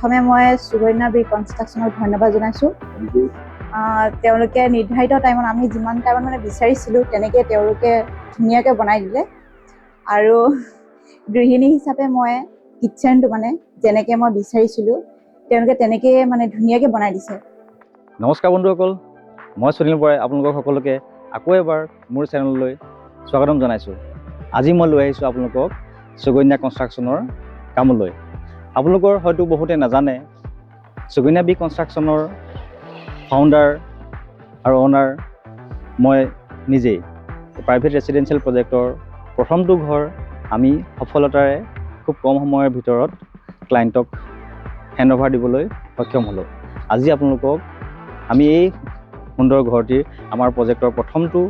প্ৰথমে মই সুকন্যা বি কনষ্ট্ৰাকশ্যনক ধন্যবাদ জনাইছোঁ। তেওঁলোকে নিৰ্ধাৰিত টাইমত আমি যিমান টাইমত মানে বিচাৰিছিলোঁ তেনেকৈ তেওঁলোকে ধুনীয়াকৈ বনাই দিলে। আৰু গৃহিণী হিচাপে মই কিটচেনটো মানে যেনেকৈ মই বিচাৰিছিলোঁ তেওঁলোকে তেনেকৈয়ে মানে ধুনীয়াকৈ বনাই দিছে। নমস্কাৰ বন্ধুসকল, মই সুনীল বৰাই আপোনালোকক সকলোকে আকৌ এবাৰ মোৰ চেনেললৈ স্বাগতম জনাইছোঁ। আজি মই লৈ আহিছোঁ আপোনালোকক সুকন্যা কনষ্ট্ৰাকশ্যনৰ কামলৈ। আপোনালোকৰ হয়তো বহুতে নাজানে, সুকন্যা বি কনষ্ট্ৰাকশ্যনৰ ফাউণ্ডাৰ আৰু অ'নাৰ মই নিজেই। প্ৰাইভেট ৰেচিডেঞ্চিয়েল প্ৰজেক্টৰ প্ৰথমটো ঘৰ আমি সফলতাৰে খুব কম সময়ৰ ভিতৰত ক্লাইণ্টক হেণ্ডঅভাৰ দিবলৈ সক্ষম হ'লোঁ। আজি আপোনালোকক আমি এই সুন্দৰ ঘৰটিৰ আমাৰ প্ৰজেক্টৰ প্ৰথমটো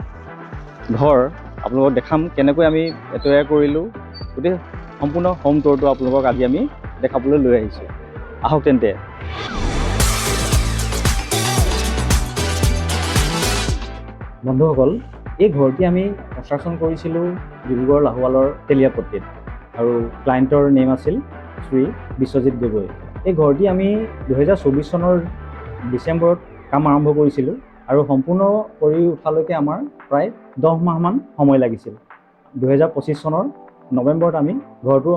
ঘৰ আপোনালোকক দেখাম, কেনেকৈ আমি তৈয়াৰ কৰিলোঁ। গোটেই সম্পূৰ্ণ হোম টুৰটো আপোনালোকক আজি আমি দেখাবলৈ লৈ আহিছোঁ। আহক তেন্তে। বন্ধুসকল, এই ঘৰটি আমি কনষ্ট্ৰাকশ্যন কৰিছিলোঁ ডিব্ৰুগড় লাহোৱালৰ তেলিয়াপট্টিত, আৰু ক্লাইণ্টৰ নেম আছিল শ্ৰী বিশ্বজিৎ গগৈ। এই ঘৰটি আমি 2024 চনৰ ডিচেম্বৰত কাম আৰম্ভ কৰিছিলোঁ আৰু সম্পূৰ্ণ কৰি উঠালৈকে আমাৰ প্ৰায় 10 মাহমান সময় লাগিছিল। 2025 চনৰ নৱেম্বৰত আমি ঘৰটো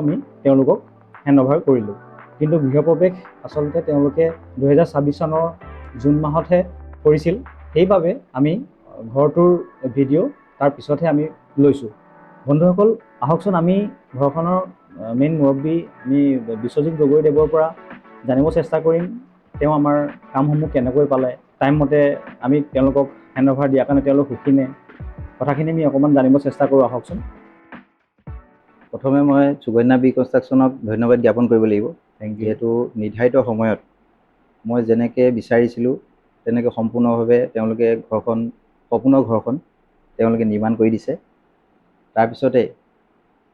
তেওঁলোকক হেণ্ডঅভাৰ কৰিলোঁ। কিন্তু গৃহপ্ৰৱেশ আচলতে তেওঁলোকে 2026 চনৰ জুন মাহতহে কৰিছিল। সেইবাবে আমি ঘৰটোৰ ভিডিঅ' তাৰ পিছতহে আমি লৈছোঁ। বন্ধুসকল, আহকচোন আমি ঘৰখনৰ মেইন মুৰব্বী আমি বিশ্বজিৎ গগৈদেৱৰ পৰা জানিব চেষ্টা কৰিম তেওঁ আমাৰ কামসমূহ কেনেকৈ পালে, টাইমমতে আমি তেওঁলোকক হেণ্ডঅভাৰ দিয়াৰ কাৰণে তেওঁলোক সুখী নে, কথাখিনি আমি অকণমান জানিব চেষ্টা কৰোঁ। আহকচোন। প্ৰথমে মই সুকন্যা বি কনষ্ট্ৰাকশ্যনক ধন্যবাদ জ্ঞাপন কৰিব লাগিব। যিহেতু নিৰ্ধাৰিত সময়ত মই যেনেকৈ বিচাৰিছিলোঁ তেনেকৈ সম্পূৰ্ণভাৱে তেওঁলোকে সম্পূৰ্ণ ঘৰখন তেওঁলোকে নিৰ্মাণ কৰি দিছে। তাৰপিছতে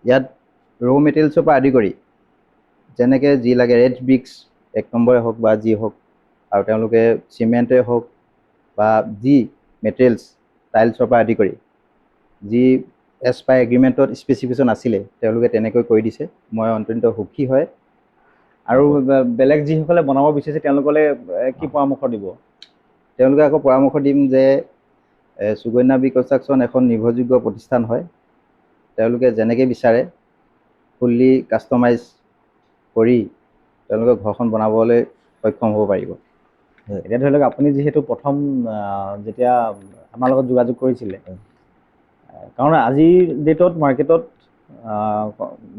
ইয়াত ৰ' মেটেৰিয়েলছৰ পৰা আদি কৰি যেনেকৈ যি লাগে, ৰেড ব্ৰিক্স 1 নম্বৰে হওক বা যি হওক, আৰু তেওঁলোকে চিমেণ্টে হওক বা যি মেটেৰিয়েলছ টাইলছৰ পৰা আদি কৰি যি এজ পাৰ এগ্ৰিমেণ্টত স্পেচিফিকেশ্যন আছিলে তেওঁলোকে তেনেকৈ কৰি দিছে। মই অত্যন্ত সুখী হয়। আৰু বেলেগ যিসকলে বনাব বিচাৰিছে তেওঁলোকলৈ কি পৰামৰ্শ দিব? তেওঁলোকে আকৌ পৰামৰ্শ দিম যে সুকন্যা বি কনষ্ট্ৰাকশ্যন এখন নিৰ্ভৰযোগ্য প্ৰতিষ্ঠান হয়। তেওঁলোকে যেনেকৈ বিচাৰে ফুল্লি কাষ্টমাইজ কৰি তেওঁলোকে ঘৰখন বনাবলৈ সক্ষম হ'ব পাৰিব। এতিয়া ধৰি লওক আপুনি যিহেতু প্ৰথম যেতিয়া আমাৰ লগত যোগাযোগ কৰিছিলে, কাৰণ আজিৰ ডেটত মাৰ্কেটত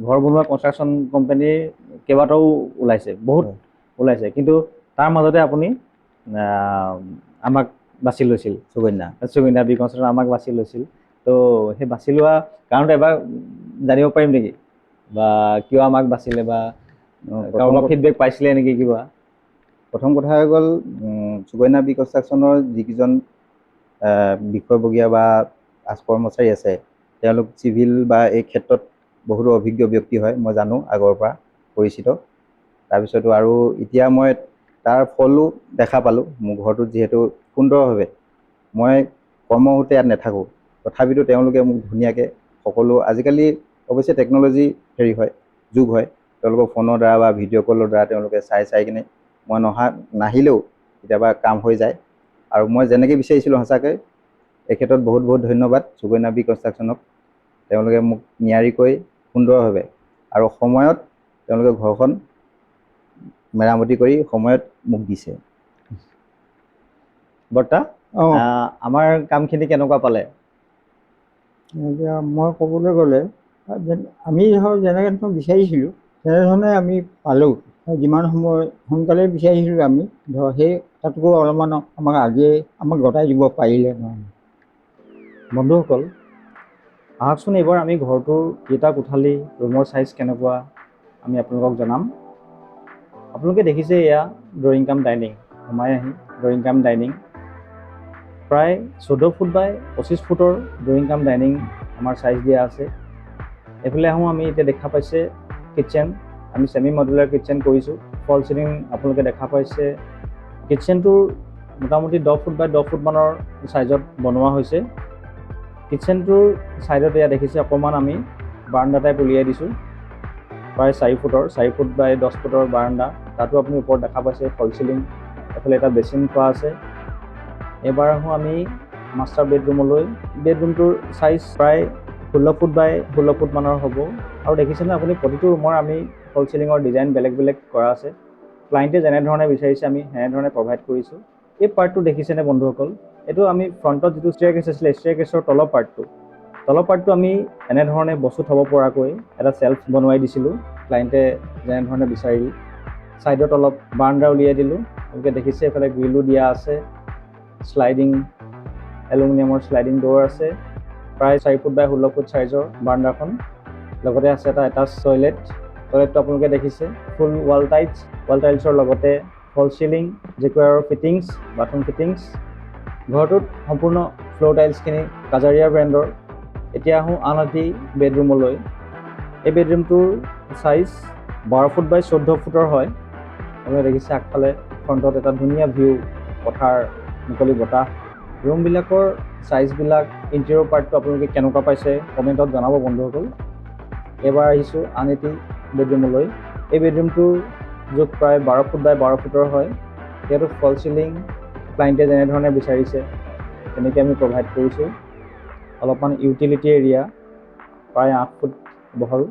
ঘৰ বনোৱা কনষ্ট্ৰাকশ্যন কোম্পানীৰ কেইবাটাও ওলাইছে, বহুত ওলাইছে, কিন্তু তাৰ মাজতে আপুনি আমাক বাছি লৈছিল। সুকন্যা বি কনষ্ট্ৰাকশ্যন আমাক বাছি লৈছিল। তো সেই বাছি লোৱা কাৰণটো এবাৰ জানিব পাৰিম নেকি, বা কিয় আমাক বাছিলে, বা কাৰোবাৰ ফিডবেক পাইছিলে নেকি কিবা? প্ৰথম কথা হৈ গ'ল, সুকন্যা বি কনষ্ট্ৰাকশ্যনৰ যিকেইজন বিষয়ববীয়া বা কৰ্মচাৰী আছে তেওঁলোক চিভিল বা এই ক্ষেত্ৰত বহুতো অভিজ্ঞ ব্যক্তি হয়, মই জানো, আগৰ পৰা পৰিচিত। তাৰপিছতো আৰু এতিয়া মই তাৰ ফলো দেখা পালোঁ। মোৰ ঘৰটোত যিহেতু সুন্দৰভাৱে, মই কৰ্মসূত্ৰে ইয়াত নাথাকোঁ, তথাপিতো তেওঁলোকে মোক ধুনীয়াকৈ সকলো, আজিকালি অৱশ্যে টেকন'লজি যুগ হয়, তেওঁলোকৰ ফোনৰ দ্বাৰা বা ভিডিঅ' কলৰ দ্বাৰা তেওঁলোকে চাই কিনে মই নাহিলেও কেতিয়াবা কাম হৈ যায়। আৰু মই যেনেকৈ বিচাৰিছিলোঁ, সঁচাকৈ এই ক্ষেত্ৰত বহুত বহুত ধন্যবাদ সুকন্যা বি কনষ্ট্ৰাকশ্যনক। তেওঁলোকে মোক নিয়াৰিকৈ সুন্দৰভাৱে আৰু সময়ত তেওঁলোকে ঘৰখন মেৰামতি কৰি সময়ত মোক দিছে। বৰ্তা, আমাৰ কামখিনি কেনেকুৱা পালে? এতিয়া মই ক'বলৈ গ'লে আমি ধৰক যেনেকৈ বিচাৰিছিলোঁ তেনেধৰণে আমি পালোঁ। যিমান সময় সোনকালে বিচাৰিছিলোঁ আমি ধৰক সেই তাতকৈ অলপমান আমাক আগেয়ে আমাক গতাই দিব পাৰিলে নহয়। বন্ধুসকল, আহকচোন এইবাৰ আমি ঘৰটোৰ কেইটা কোঠালি, ৰুমৰ চাইজ কেনেকুৱা আমি আপোনালোকক জনাম। আপোনালোকে দেখিছে এয়া ড্ৰয়িং কাম ডাইনিং। সোমাই আহি ড্ৰয়িং কাম ডাইনিং, প্ৰায় 14 ফুট বাই 25 ফুটৰ ড্ৰয়িং কাম ডাইনিং আমাৰ চাইজ দিয়া আছে। এইফালে আহোঁ, আমি এতিয়া দেখা পাইছে কিটচেন। আমি ছেমি মডুলাৰ কিটচেন কৰিছোঁ। ফল চিলিং আপোনালোকে দেখা পাইছে। কিটচেনটোৰ মোটামুটি 10 ফুট বাই 10 ফুটমানৰ চাইজত বনোৱা হৈছে। কিটচেনটোৰ ছাইডত এয়া দেখিছে অকণমান আমি বাৰাণ্ডা টাইপ উলিয়াই দিছোঁ, প্ৰায় 4 ফুট বাই 10 ফুটৰ বাৰাণ্ডা। তাতো আপুনি ওপৰত দেখা পাইছে ফল চিলিং, এফালে এটা বেচিন থোৱা আছে। এবাৰ আহোঁ আমি মাষ্টাৰ বেডৰুমলৈ। বেডৰুমটোৰ চাইজ প্ৰায় 16 ফুট বাই 16 ফুট মানৰ হ'ব। আৰু দেখিছেনে আপুনি প্ৰতিটো ৰুমৰ আমি ফল চিলিঙৰ ডিজাইন বেলেগ বেলেগ কৰা আছে। ক্লাইণ্টে যেনেধৰণে বিচাৰিছে আমি সেনেধৰণে প্ৰভাইড কৰিছোঁ। এই পাৰ্টটো দেখিছেনে বন্ধুসকল, এইটো আমি ফ্ৰণ্টত যিটো ষ্টেয়াৰকেছ আছিলে ষ্টেয়াৰকেছৰ তলৰ পাৰ্টটো আমি এনেধৰণে বস্তু থ'ব পৰাকৈ এটা ছেল্ফ বনোৱাই দিছিলোঁ ক্লাইণ্টে যেনেধৰণে বিচাৰিল। ছাইডত অলপ বাৰাণ্ডা উলিয়াই দিলোঁ। আপোনালোকে দেখিছে এইফালে গ্ৰিলো দিয়া আছে, শ্লাইডিং এলুমিনিয়ামৰ শ্লাইডিং ড'ৰ আছে। প্ৰায় 4 ফুট বাই 16 ফুট চাইজৰ বাৰাণ্ডাখন, লগতে আছে এটা এটাচ টয়লেটটো আপোনালোকে দেখিছে। ফুল ৱাল টাইলছৰ লগতে ফল চিলিং, জেকুৱাৰৰ ফিটিংছ, বাথৰুম ফিটিংছ। ঘৰটোত সম্পূৰ্ণ ফ্ল'ৰ টাইলছখিনি কাজাৰিয়া ব্ৰেণ্ডৰ। এতিয়া আহোঁ আন এটি বেডৰুমলৈ। এই বেডৰুমটোৰ চাইজ 12 ফুট বাই 14 ফুটৰ হয়। আপোনালোকে দেখিছে আগফালে ফ্ৰণ্টত এটা ধুনীয়া ভিউ, পথাৰ, মুকলি বতাহ। ৰুমবিলাকৰ চাইজবিলাক, ইণ্টেৰিয়ৰ পাৰ্টটো আপোনালোকে কেনেকুৱা পাইছে কমেণ্টত জনাব বন্ধুসকল। এবাৰ আহিছোঁ আন এটি বেডৰুমলৈ। এই বেডৰুমটোৰ জোখ প্ৰায় 12 ফুট বাই 12 ফুটৰ হয়। ইয়াতো ফল চিলিং ক্লাইণ্টে যেনেধৰণে বিচাৰিছে তেনেকৈ আমি প্ৰভাইড কৰিছোঁ। অলপমান ইউটিলিটি এৰিয়া, প্ৰায় 8 ফুট বহল।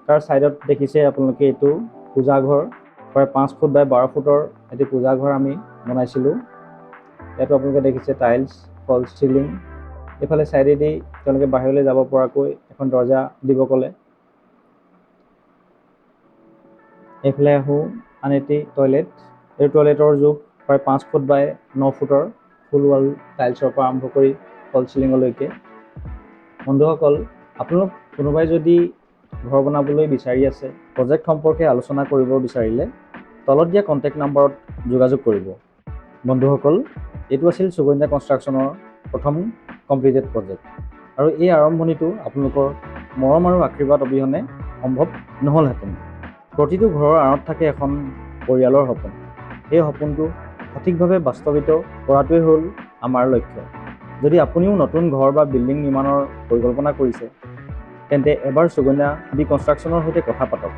তাৰ ছাইডত দেখিছে আপোনালোকে এইটো পূজাঘৰ, প্ৰায় 5 ফুট বাই 12 ফুটৰ এটি পূজাঘৰ আমি বনাইছিলোঁ। ইয়াতো আপোনালোকে দেখিছে টাইলছ, ফল চিলিং। এইফালে ছাইডেদি তেওঁলোকে বাহিৰলৈ যাব পৰাকৈ এখন দৰ্জা দিব ক'লে। এইফালে আহোঁ আন এটি টয়লেট। এই টয়লেটৰ জোখ প্ৰায় 5 ফুট বাই 9 ফুটৰ, ফুল ৱাল টাইলছৰ পৰা আৰম্ভ কৰি ফল চিলিঙলৈকে। বন্ধুসকল, আপোনালোক কোনোবাই যদি ঘৰ বনাবলৈ বিচাৰি আছে, প্ৰজেক্ট সম্পৰ্কে আলোচনা কৰিব বিচাৰিলে তলত দিয়া কণ্টেক্ট নম্বৰত যোগাযোগ কৰিব। বন্ধুসকল, এইটো আছিল সুগন্যা কনষ্ট্ৰাকশ্যনৰ প্ৰথম কমপ্লিটেড প্ৰজেক্ট। আৰু এই আৰম্ভণিটো আপোনালোকৰ মৰম আৰু আশীৰ্বাদ অবিহনে সম্ভৱ নহ'লহেঁতেন। প্ৰতিটো ঘৰৰ আঁৰত থাকে এখন পৰিয়ালৰ সপোন। এই সপোনটো সঠিকভাৱে বাস্তৱায়িত কৰাটোৱেই হ'ল আমাৰ লক্ষ্য। যদি আপুনিও নতুন ঘৰ বা বিল্ডিং নিৰ্মাণৰ পৰিকল্পনা কৰিছে, তেন্তে এবাৰ সুগন্যা বি কনষ্ট্ৰাকশ্যনৰ সৈতে কথা পাতক।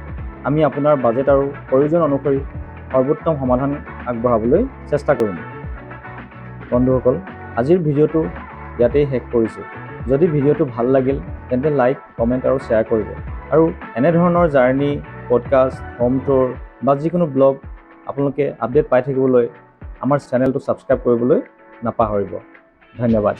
আমি আপোনাৰ বাজেট আৰু প্ৰয়োজন অনুসৰি সৰ্বোত্তম সমাধান আগবঢ়াবলৈ চেষ্টা কৰিম। বন্ধুসকল, আজিৰ ভিডিঅ'টো ইয়াতেই শেষ কৰিছোঁ। যদি ভিডিঅ'টো ভাল লাগিল তেন্তে লাইক, কমেণ্ট আৰু শ্বেয়াৰ কৰিব। আৰু এনেধৰণৰ জাৰ্ণি, পডকাষ্ট, হোম টুৰ বা যিকোনো ব্লগ আপোনালোকে আপডেট পাই থাকিবলৈ আমাৰ চেনেলটো ছাবস্ক্ৰাইব কৰিবলৈ নাপাহৰিব। ধন্যবাদ।